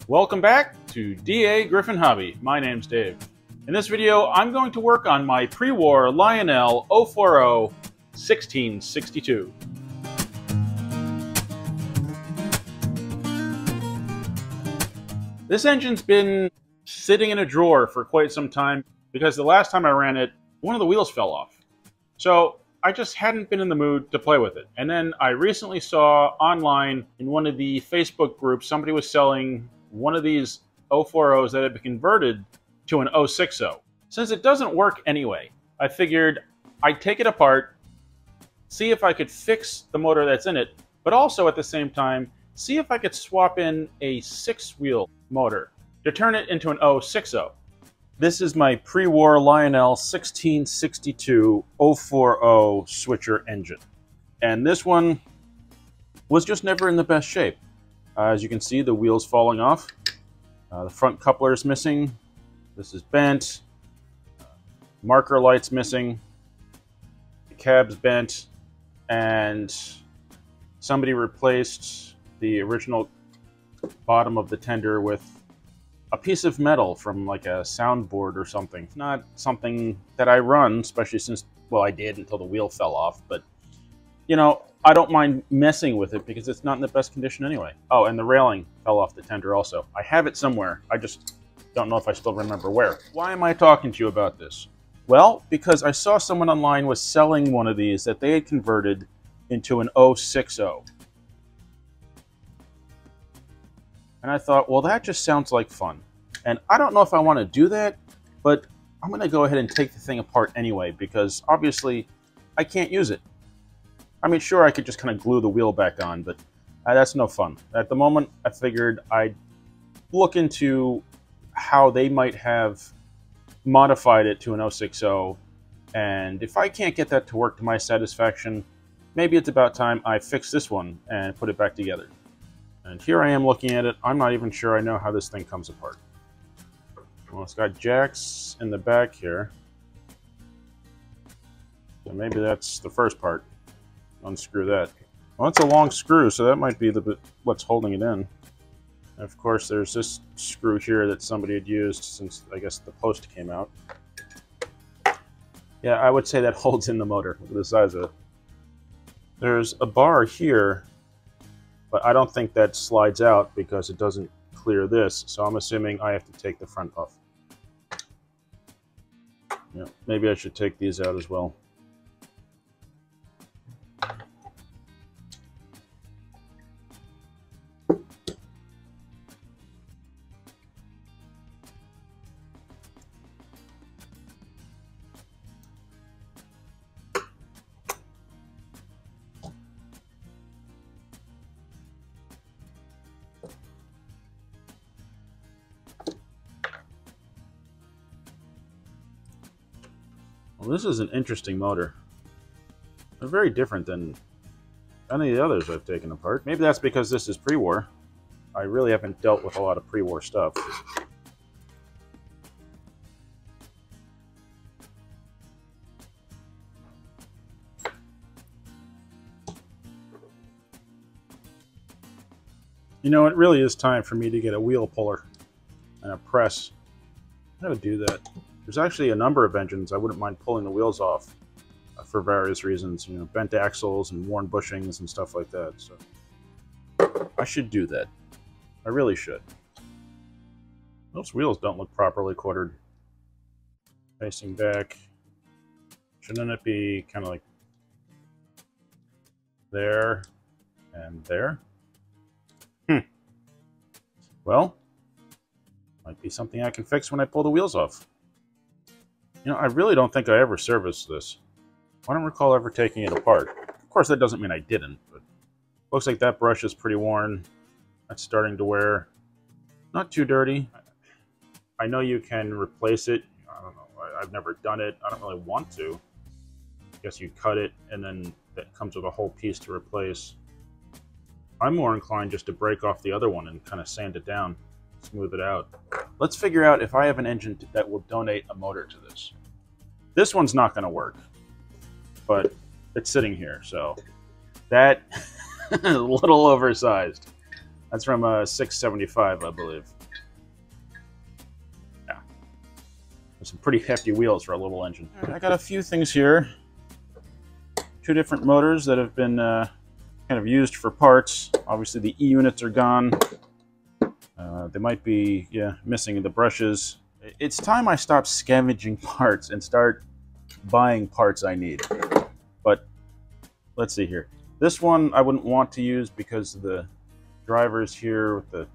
Welcome back to DAGryffyn Hobby. My name's Dave. In this video, I'm going to work on my Prewar Lionel 040 1662. This engine's been sitting in a drawer for quite some time because the last time I ran it, one of the wheels fell off. So I just hadn't been in the mood to play with it. And then I recently saw online in one of the Facebook groups, somebody was selling one of these 040s that had been converted to an 060. Since it doesn't work anyway, I figured I'd take it apart, see if I could fix the motor that's in it, but also at the same time, see if I could swap in a 6-wheel motor to turn it into an 060. This is my Prewar Lionel 1662 040 switcher engine. And this one was just never in the best shape. As you can see, the wheel's falling off. The front coupler is missing. This is bent. Marker light's missing. The cab's bent. And somebody replaced the original bottom of the tender with a piece of metal from like a soundboard or something. It's not something that I run, especially since, well, I did until the wheel fell off, but you know, I don't mind messing with it because it's not in the best condition anyway. Oh, and the railing fell off the tender also. I have it somewhere. I just don't know if I still remember where. Why am I talking to you about this? Well, because I saw someone online was selling one of these that they had converted into an 060. And I thought, well, that just sounds like fun. And I don't know if I want to do that, but I'm going to go ahead and take the thing apart anyway, because obviously I can't use it. I mean, sure, I could just kind of glue the wheel back on, but that's no fun. At the moment, I figured I'd look into how they might have modified it to an 060, and if I can't get that to work to my satisfaction, maybe it's about time I fix this one and put it back together. And here I am looking at it. I'm not even sure I know how this thing comes apart. Well, it's got jacks in the back here. So maybe that's the first part. Unscrew that. Well, it's a long screw, so that might be what's holding it in. And of course, there's this screw here that somebody had used since, I guess, the post came out. Yeah, I would say that holds in the motor. Look at the size of it. There's a bar here, but I don't think that slides out because it doesn't clear this, so I'm assuming I have to take the front off. Yeah, maybe I should take these out as well. Well, this is an interesting motor. They're very different than any of the others I've taken apart. Maybe that's because this is Prewar. I really haven't dealt with a lot of Prewar stuff. You know, it really is time for me to get a wheel puller and a press. I gotta do that. There's actually a number of engines I wouldn't mind pulling the wheels off for various reasons, you know, bent axles and worn bushings and stuff like that. So I should do that. I really should. Those wheels don't look properly quartered. Facing back. Shouldn't it be kind of like there and there? Well, might be something I can fix when I pull the wheels off. You know, I really don't think I ever serviced this. I don't recall ever taking it apart. Of course, that doesn't mean I didn't, but looks like that brush is pretty worn. That's starting to wear. Not too dirty. I know you can replace it. I don't know. I've never done it. I don't really want to. I guess you cut it, and then that comes with a whole piece to replace. I'm more inclined just to break off the other one and kind of sand it down, smooth it out. Let's figure out if I have an engine that will donate a motor to this. This one's not going to work, but it's sitting here, so that a little oversized. That's from 675, I believe. Yeah. There's some pretty hefty wheels for a little engine. I got a few things here. 2 different motors that have been kind of used for parts. Obviously the E-units are gone. They might be, missing the brushes. It's time I stop scavenging parts and start buying parts I need. But let's see here. This one I wouldn't want to use because of the drivers here with the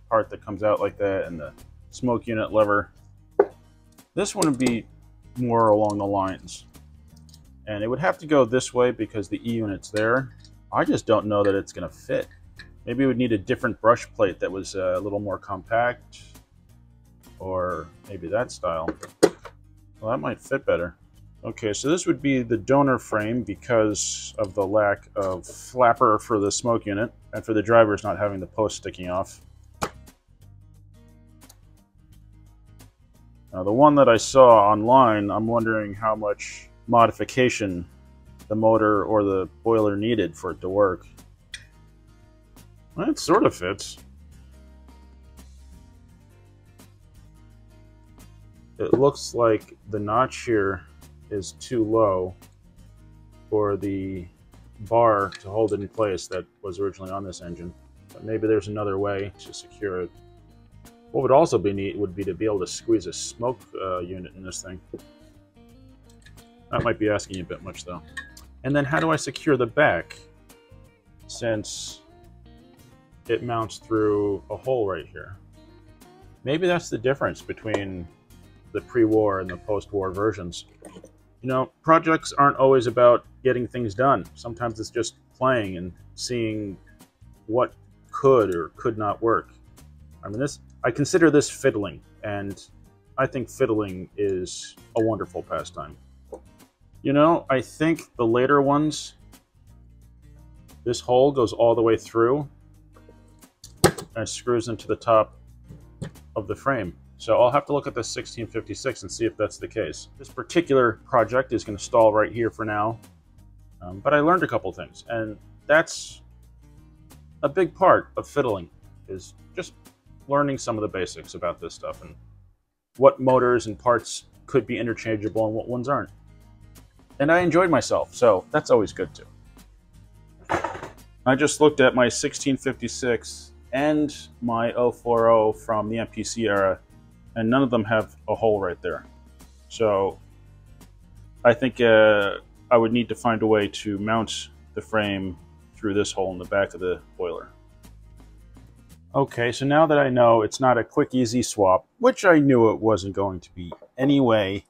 part that comes out like that and the smoke unit lever. This one would be more along the lines. And it would have to go this way because the E-unit's there. I just don't know that it's going to fit. Maybe it would need a different brush plate that was a little more compact. Or maybe that style. Well, that might fit better. Okay, so this would be the donor frame because of the lack of flapper for the smoke unit and for the drivers not having the post sticking off. Now, the one that I saw online, I'm wondering how much modification the motor or the boiler needed for it to work. Well, it sort of fits. It looks like the notch here is too low for the bar to hold it in place that was originally on this engine. But maybe there's another way to secure it. What would also be neat would be to be able to squeeze a smoke unit in this thing. That might be asking a bit much though. And then how do I secure the back? Since it mounts through a hole right here. Maybe that's the difference between the pre-war and the post-war versions. You know, projects aren't always about getting things done. Sometimes it's just playing and seeing what could or could not work. I mean, I consider this fiddling, and I think fiddling is a wonderful pastime. You know, I think the later ones, this hole goes all the way through and screws into the top of the frame. So I'll have to look at the 1656 and see if that's the case. This particular project is going to stall right here for now, but I learned a couple things, and that's a big part of fiddling, is just learning some of the basics about this stuff and what motors and parts could be interchangeable and what ones aren't. And I enjoyed myself, so that's always good too. I just looked at my 1656 and my 040 from the MPC era, and none of them have a hole right there. So I think I would need to find a way to mount the frame through this hole in the back of the boiler. Okay, so now that I know it's not a quick, easy swap, which I knew it wasn't going to be anyway,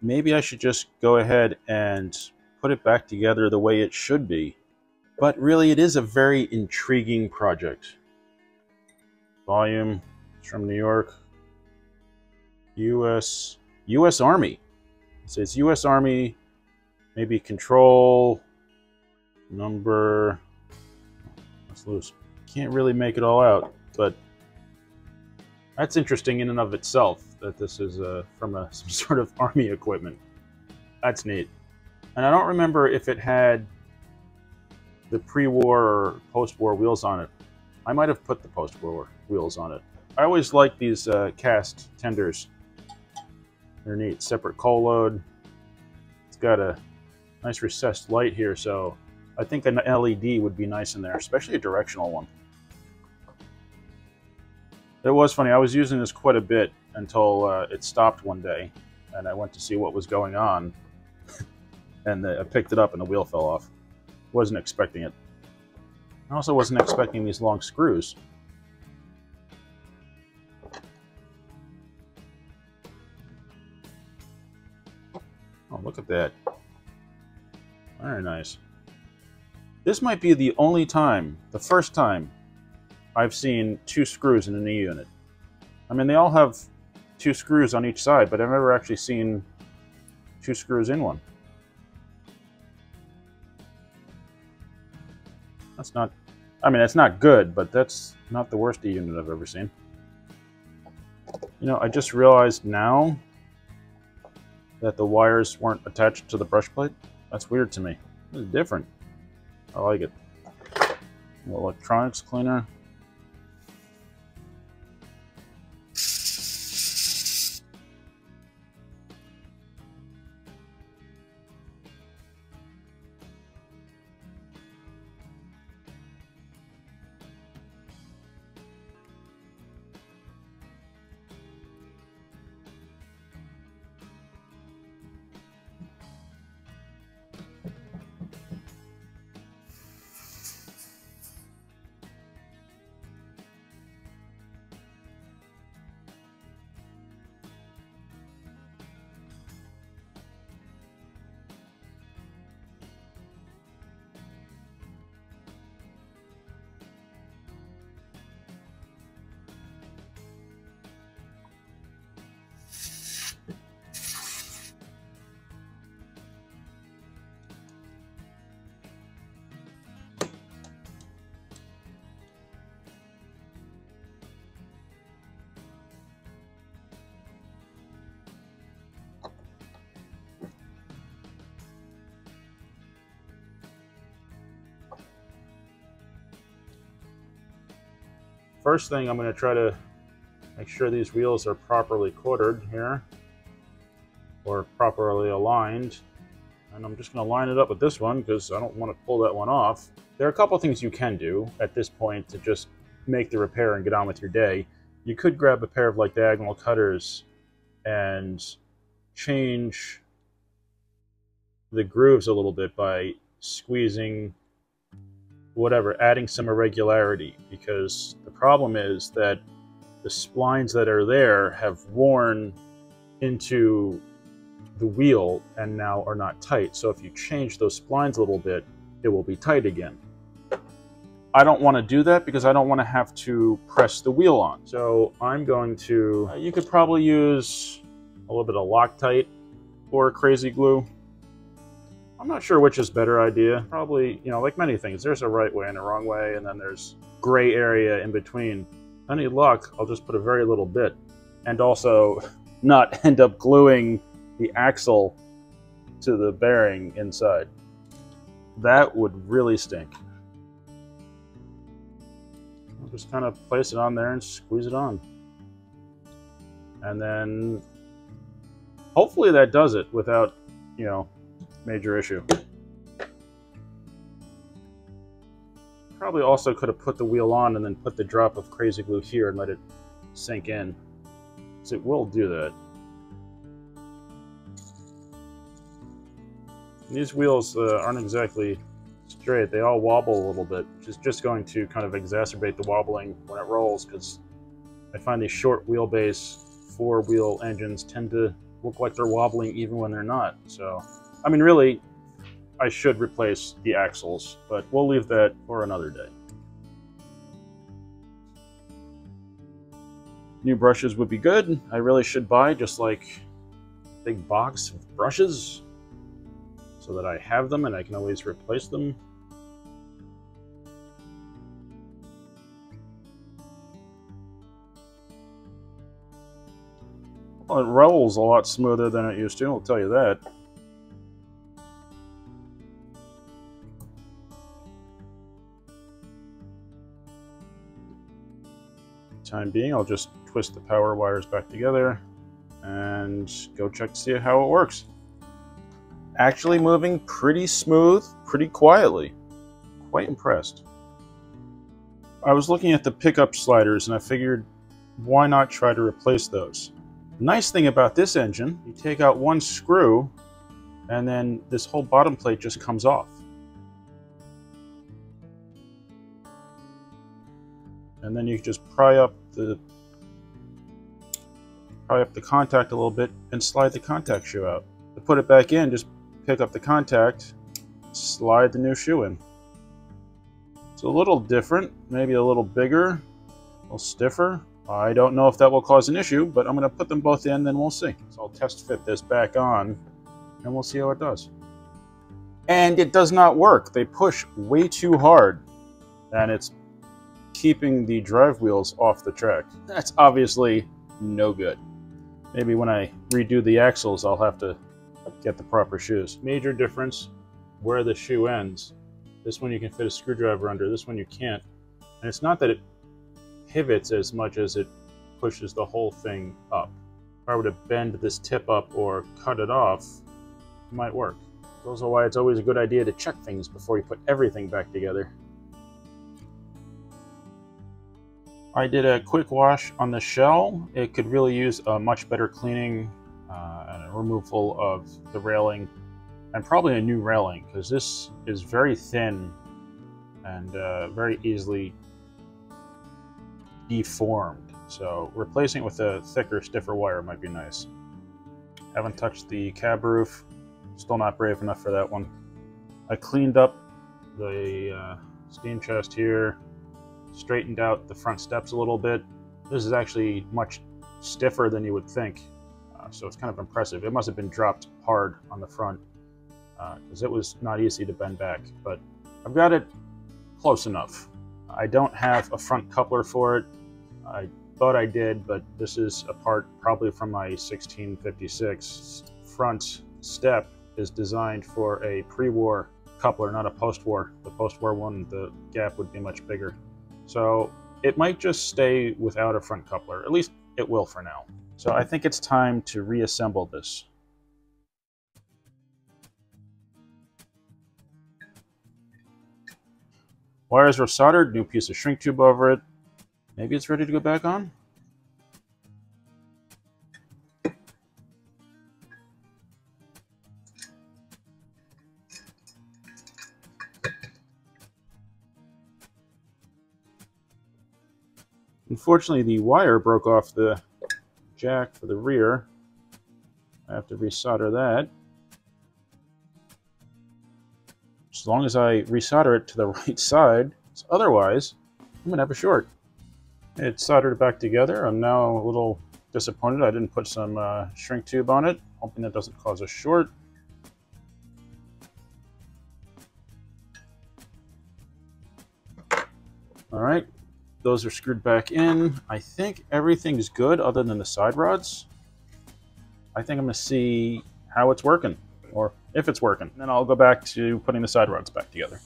maybe I should just go ahead and put it back together the way it should be. But really, it is a very intriguing project. Volume, it's from New York. U.S. Army. It says U.S. Army, maybe control number. Let's lose. Can't really make it all out, but that's interesting in and of itself that this is from some sort of Army equipment. That's neat. And I don't remember if it had the pre-war or post-war wheels on it. I might have put the post-war wheels on it. I always like these cast tenders. They're neat. Separate coal load. It's got a nice recessed light here, so I think an LED would be nice in there, especially a directional one. It was funny. I was using this quite a bit until it stopped one day, and I went to see what was going on, and I picked it up and the wheel fell off. Wasn't expecting it. I also wasn't expecting these long screws. Oh, look at that. Very nice. This might be the only time, the first time, I've seen 2 screws in an E-unit. I mean, they all have 2 screws on each side, but I've never actually seen 2 screws in one. That's not, I mean, it's not good, but that's not the worst E-unit I've ever seen. You know, I just realized now that the wires weren't attached to the brush plate. That's weird to me. This is different. I like it. Electronics cleaner. first thing, I'm going to try to make sure these wheels are properly quartered here, or properly aligned. And I'm just going to line it up with this one because I don't want to pull that one off. There are a couple things you can do at this point to just make the repair and get on with your day. You could grab a pair of like diagonal cutters and change the grooves a little bit by squeezing whatever, adding some irregularity, because the problem is that the splines that are there have worn into the wheel and now are not tight. So if you change those splines a little bit, it will be tight again. I don't want to do that because I don't want to have to press the wheel on. So I'm going to, you could probably use a little bit of Loctite or crazy glue. I'm not sure which is a better idea. Probably, you know, like many things, there's a right way and a wrong way, and then there's gray area in between. Any luck, I'll just put a very little bit, and also not end up gluing the axle to the bearing inside. That would really stink. I'll just kind of place it on there and squeeze it on. And then hopefully that does it without, you know, major issue. Probably also could have put the wheel on and then put the drop of crazy glue here and let it sink in. So it will do that. These wheels aren't exactly straight. They all wobble a little bit, which is just going to kind of exacerbate the wobbling when it rolls, because I find these short wheelbase four-wheel engines tend to look like they're wobbling even when they're not. So, I mean, really, I should replace the axles, but we'll leave that for another day. New brushes would be good. I really should buy just like a big box of brushes so that I have them and I can always replace them. Well, it rolls a lot smoother than it used to, I'll tell you that. Time being, I'll just twist the power wires back together and go check to see how it works. Actually moving pretty smooth, pretty quietly. Quite impressed. I was looking at the pickup sliders and I figured, why not try to replace those? The nice thing about this engine, you take out one screw and then this whole bottom plate just comes off. And then you just pry up the contact a little bit and slide the contact shoe out. To put it back in, just pick up the contact, slide the new shoe in. It's a little different, maybe a little bigger, a little stiffer. I don't know if that will cause an issue, but I'm going to put them both in, then we'll see. So I'll test fit this back on, and we'll see how it does. And it does not work. They push way too hard, and it's keeping the drive wheels off the track. That's obviously no good. Maybe when I redo the axles, I'll have to get the proper shoes. Major difference where the shoe ends. This one you can fit a screwdriver under, this one you can't. And it's not that it pivots as much as it pushes the whole thing up. If I were to bend this tip up or cut it off, it might work. It's also why it's always a good idea to check things before you put everything back together. I did a quick wash on the shell. It could really use a much better cleaning and a removal of the railing, and probably a new railing, because this is very thin and very easily deformed. So replacing it with a thicker, stiffer wire might be nice. Haven't touched the cab roof. Still not brave enough for that one. I cleaned up the steam chest here, straightened out the front steps a little bit. This is actually much stiffer than you would think, so it's kind of impressive. It must have been dropped hard on the front because it was not easy to bend back, but I've got it close enough. I don't have a front coupler for it. I thought I did, but this is a part probably from my 1656. Front step is designed for a pre-war coupler, not a post-war. The post-war one, the gap would be much bigger. So it might just stay without a front coupler. At least it will for now. So I think it's time to reassemble this. Wires are soldered, new piece of shrink tube over it. Maybe it's ready to go back on? Unfortunately, the wire broke off the jack for the rear. I have to resolder that. As long as I resolder it to the right side, otherwise I'm going to have a short. It's soldered back together. I'm now a little disappointed I didn't put some shrink tube on it, hoping that doesn't cause a short. Alright, those are screwed back in. I think everything's good other than the side rods. I think I'm going to see how it's working, or if it's working. And then I'll go back to putting the side rods back together.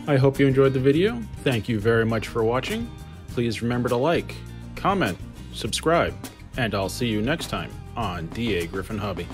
I hope you enjoyed the video. Thank you very much for watching. Please remember to like, comment, subscribe, and I'll see you next time on DAGryffyn Hobby.